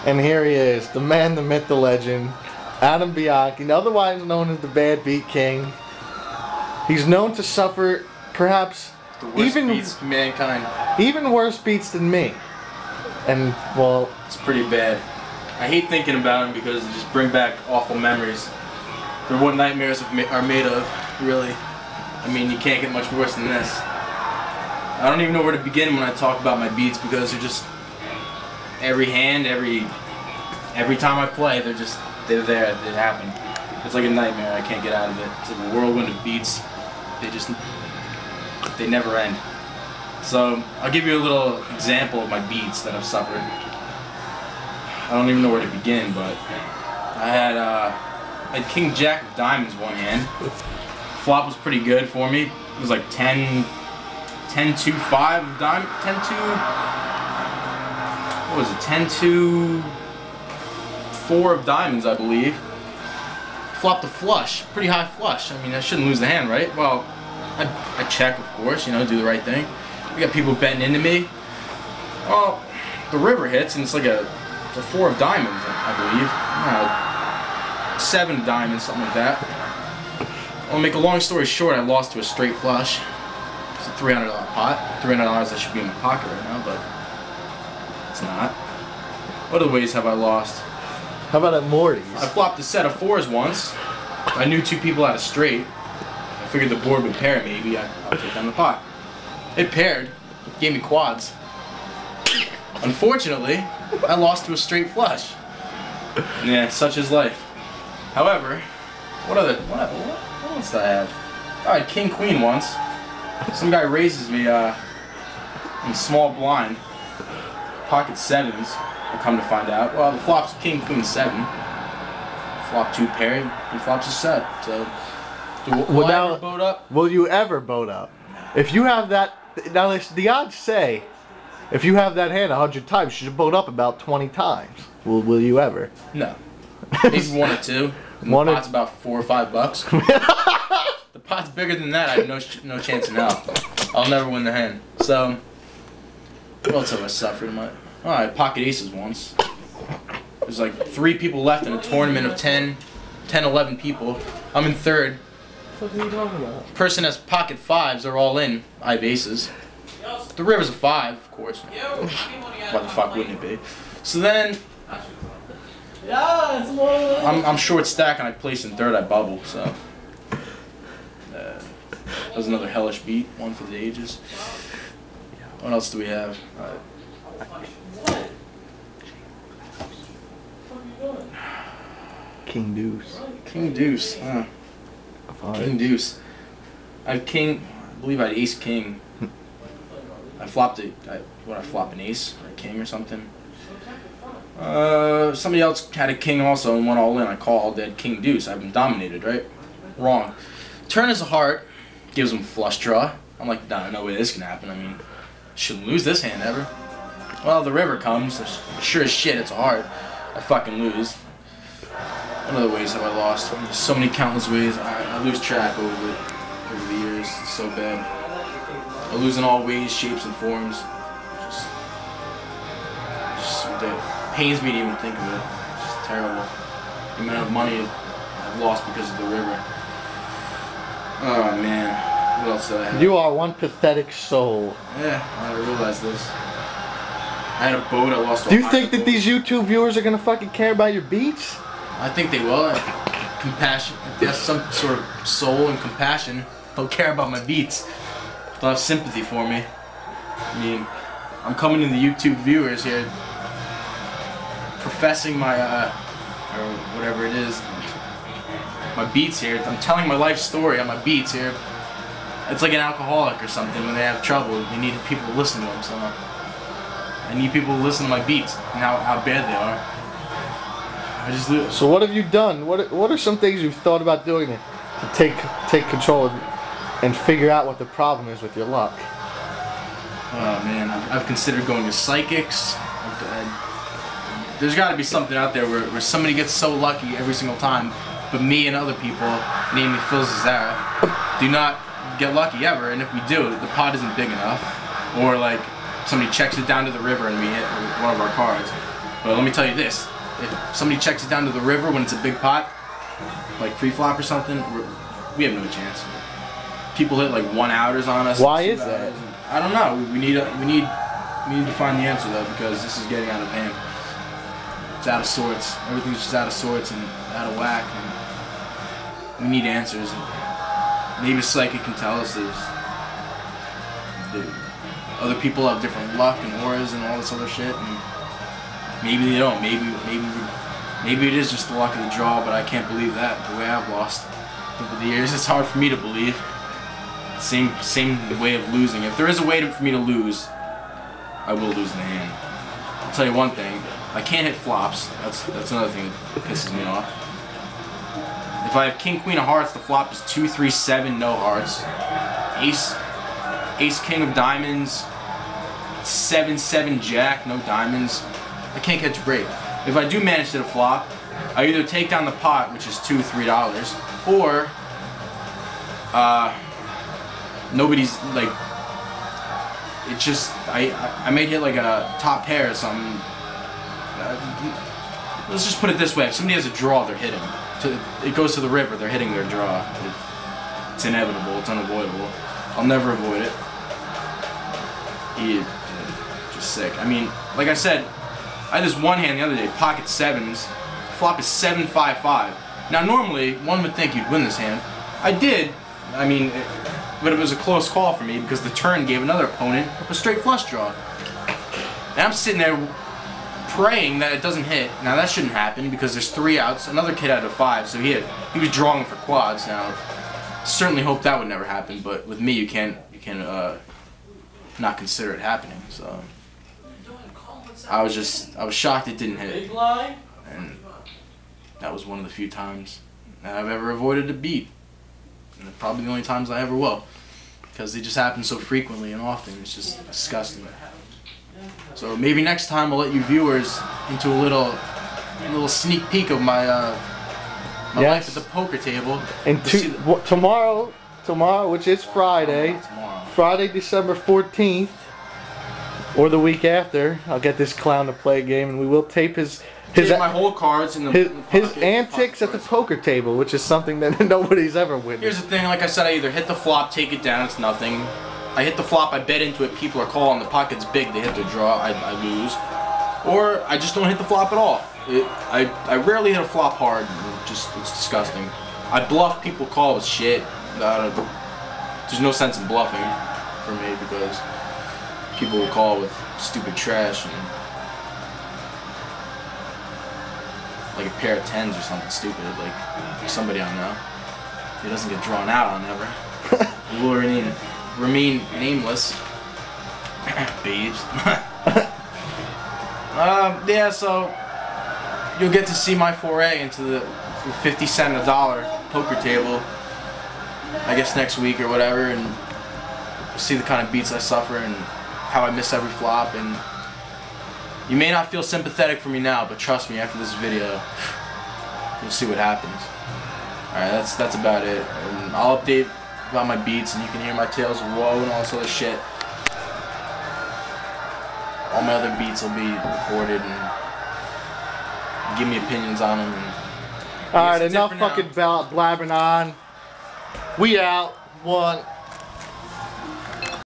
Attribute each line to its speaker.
Speaker 1: And here he is, the man, the myth, the legend, Adam Bianchi, otherwise known as the Bad Beat King. He's known to suffer perhaps
Speaker 2: the worst beats of mankind.
Speaker 1: Even worse beats than me. And, well...
Speaker 2: It's pretty bad. I hate thinking about him because it just bring back awful memories. They're what nightmares are made of, really. I mean, you can't get much worse than this. I don't even know where to begin when I talk about my beats because they're just... Every hand, every time I play, they're there, they happen. It's like a nightmare, I can't get out of it. It's like a whirlwind of beats. They never end. So, I'll give you a little example of my beats that I've suffered. I don't even know where to begin, but I had King Jack of Diamonds one hand. Flop was pretty good for me. It was like 10-2-5 of diamond, 10-2, what was it, 10-2-4 of diamonds, I believe. Flopped a flush, pretty high flush. I mean, I shouldn't lose the hand, right? Well, I check, of course, you know, do the right thing. We got people betting into me. Well, the river hits, and it's like a 4 of diamonds, I believe. 7 of diamonds, something like that. I'll make a long story short, I lost to a straight flush. It's a $300 pot. $300 that should be in my pocket right now, but it's not. What other ways have I lost?
Speaker 1: How about at Morty's?
Speaker 2: I flopped a set of 4s once. I knew 2 people had a straight. I figured the board would pair maybe. I'll take down the pot. It paired. Gave me quads. Unfortunately, I lost to a straight flush. Yeah, such is life. However, what else did I have? I had King Queen once. Some guy raises me in small blind. Pocket 7s, I come to find out. Well, the flop's King Queen 7. Flop 2 pair, he flops a set. So, will I ever boat up?
Speaker 1: Will you ever boat up? If you have that, now the odds say, if you have that hand 100 times, you should boat up about 20 times. Will you ever?
Speaker 2: No. Maybe 1 or 2. And the pot's about $4 or $5. The pot's bigger than that. I have no chance in hell. I'll never win the hand. So, what else have I suffered? I had pocket aces once. There's like 3 people left in a tournament of 10, 11 people. I'm in 3rd.
Speaker 1: What are you talking about?
Speaker 2: Person has pocket 5s. They're all in. I have aces. The river's a 5, of course. Why the fuck wouldn't it be? So then, I'm short stack and I place in 3rd. I bubble. So that was another hellish beat. One for the ages. What else do we have?
Speaker 1: King Deuce.
Speaker 2: King Deuce. King Deuce. I have King. I believe I had Ace King. I flopped it. What I flop an Ace or a King or something. Somebody else had a King also and went all in. I call all dead King Deuce. I've been dominated, right? Wrong. Turn is a heart. Gives him flush draw. I'm like, nah, no way this can happen. I mean, shouldn't lose this hand ever. Well, the river comes. Sure as shit, it's a heart. I fucking lose. What other ways have I lost? There's so many countless ways. I lose track over the years. It's so bad. I lose in all ways, shapes, and forms. Just it pains me to even think of it. It's just terrible. The amount of money I've lost because of the river. Oh man. What else did I have?
Speaker 1: You are one pathetic soul.
Speaker 2: Yeah, I realize this. I had a boat, I lost a
Speaker 1: Do you think that these YouTube viewers are gonna fucking care about your beats?
Speaker 2: I think they will. Compassion. If they have some sort of soul and compassion, they'll care about my beats. They'll have sympathy for me. I mean, I'm coming to the YouTube viewers here, professing my, or whatever it is, my beats here. I'm telling my life story on my beats here. It's like an alcoholic or something when they have trouble. They need people to listen to them, so I need people to listen to my beats and how bad they are.
Speaker 1: So what have you done? What are some things you've thought about doing to take control and figure out what the problem is with your luck?
Speaker 2: Oh man, I've considered going to psychics. There's got to be something out there where somebody gets so lucky every single time, but me and other people, namely Phil Zazara, do not get lucky ever. And if we do, the pot isn't big enough, or like somebody checks it down to the river and we hit one of our cards. But let me tell you this: if somebody checks it down to the river when it's a big pot, like pre-flop or something, we have no chance. People hit like 1 outers on us.
Speaker 1: Why is that?
Speaker 2: I don't know. We need to find the answer though, because this is getting out of hand. It's out of sorts. Everything's just out of sorts and out of whack. And we need answers. And maybe Psychic can tell us other people have different luck and auras and all this other shit. And maybe they don't. Maybe it is just the luck of the draw, but I can't believe that. The way I've lost over the years, it's hard for me to believe. Same way of losing. If there is a way for me to lose, I will lose the hand. I'll tell you one thing. I can't hit flops. That's another thing that pisses me off. If I have King, Queen of Hearts, the flop is 2, 3, 7, no hearts. Ace, King of Diamonds, 7, 7, Jack, no diamonds. I can't catch a break. If I do manage to hit a flop, I either take down the pot, which is $2, $3, or nobody's like. It's just I may hit like a top pair or something. Let's just put it this way: if somebody has a draw, they're hitting. It goes to the river. They're hitting their draw. It's inevitable. It's unavoidable. I'll never avoid it. Just sick. I mean, like I said, I had this one hand the other day, pocket sevens. Flop is 7, 5, 5. Now normally one would think you'd win this hand. I did. I mean, but it was a close call for me because the turn gave another opponent a straight flush draw. And I'm sitting there praying that it doesn't hit. Now that shouldn't happen because there's 3 outs. Another kid had a 5, so he was drawing for quads. Now, certainly hope that would never happen. But with me, you can't not consider it happening. So I was shocked it didn't hit. And that was one of the few times that I've ever avoided a beat. And probably the only times I ever will. Because they just happen so frequently and often. It's just disgusting. So maybe next time I'll let you viewers into a little sneak peek of my life at the poker table.
Speaker 1: And tomorrow, which is Friday, Friday, December 14th, or the week after, I'll get this clown to play a game, and we will tape his
Speaker 2: my whole cards in
Speaker 1: his antics at the poker table, which is something that nobody's ever witnessed.
Speaker 2: Here's the thing: like I said, I either hit the flop, take it down, it's nothing. I hit the flop, I bet into it, people are calling, the pocket's big, they hit their draw, I lose. Or I just don't hit the flop at all. I rarely hit a flop hard, it's disgusting. I bluff, people call with shit. There's no sense in bluffing for me because people will call with stupid trash and like a pair of 10s or something stupid, like somebody I know. He doesn't get drawn out on ever. He will remain nameless. Babes. Yeah, so you'll get to see my foray into the 50 cent a dollar poker table, I guess next week or whatever, and see the kind of beats I suffer and how I miss every flop. And you may not feel sympathetic for me now, but trust me, after this video, you'll see what happens. Alright, that's about it. And I'll update about my beats, and you can hear my tales of woe and all this other shit. All my other beats will be recorded and give me opinions on them.
Speaker 1: Alright, enough fucking blabbing on. We out. 1.